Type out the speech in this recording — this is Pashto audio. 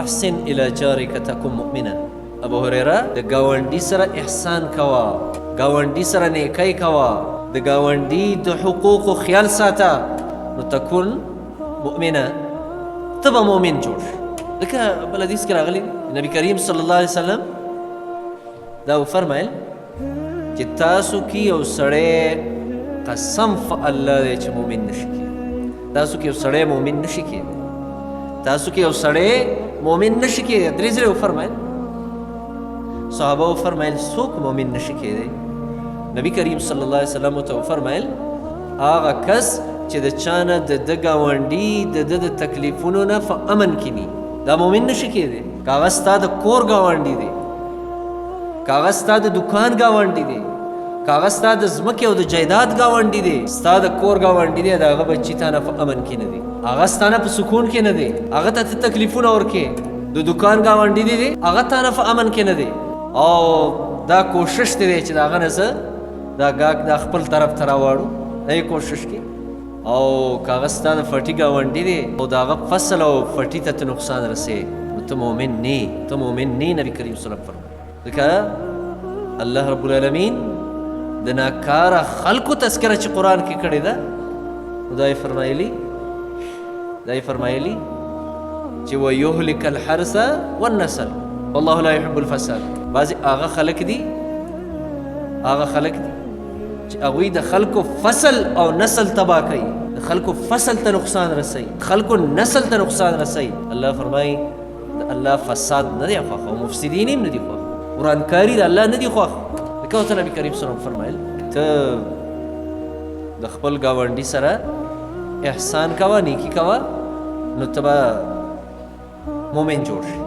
احسن الى جارك تكن مؤمنا. ابو هريره د گاونډي سره احسان کوا، گاونډي سره نیکی کوا، د گاونډي د حقوق خیال ساته، نو تكون مؤمنا، تبا مؤمن جوړ. لکه بل حدیث کې راغلی نبی کریم صلی الله علیه وسلم دا فرمایل چې تاسو کې یو سړی قسم په الله دی چې مؤمن نشي کېدی، تاسو کې یو سړی مؤمن نشي کېدی، تاسو کې یو سړی مؤمن نشي کېدی. درې ځله وفرمایل، صحابه وفرمایل څوک مؤمن نشي کېدی؟ نبی کریم صلی الله علیه وسلم ته وفرمایل هغه کس چې د چانه د ګاونډي د تکلیفونو نه په امن کې ني، دا مؤمن نشي کېدی. کاغه ستا د کور ګاونډي دی، کاغه ستا د دکان ګاونډي دی، کاغه ستا د ځمکې او د جایداد ګاونډي دی، ستا د کور ګاونډي دی، د هغه بچي تا نه په امن کې نه دی، هغه ستا نه په سکون کې نه دی، هغه ته تکلیفونه ورکې. د دکان ګاونډي دی هغه تا نه په امن کې نه دی، او دا کوشش دی چې د هغه نه څه دا ګاګ د خپل طرف ته راواړو، دا کوشش کې. او کاغه ستا د فټي ګاونډي دی او د هغه فصل او فټي ته نقصان رسې، نو ته مؤمن نه، ته مؤمن نه. نبی کریم صلی الله علیه وسلم ځکه الله رب العالمین د ناکاره خلکو تذکره چې قرآن کې کړې ده، دا یې فرمایلي چې ویهلک الحرث والنسل والله لا يحب الفساد. بعضې هغه خلک دي چې هغوی د خلکو فصل او نسل تباه کوي، د خلکو فصل ته نقصان رسوي، خلکو نسل ته نقصان رسوي. الله فرمایي د الله فساد نه دی خوښ او مفسدین هم نه دي خوښ، ورانکاري د الله نه دي خوښ. لکه ورته نبي کریم صلی الله علیه وسلم فرمایل ته د خپل ګاونډي سره احسان کوه، نیکي کوه، نو ته به مؤمن جوړ شي.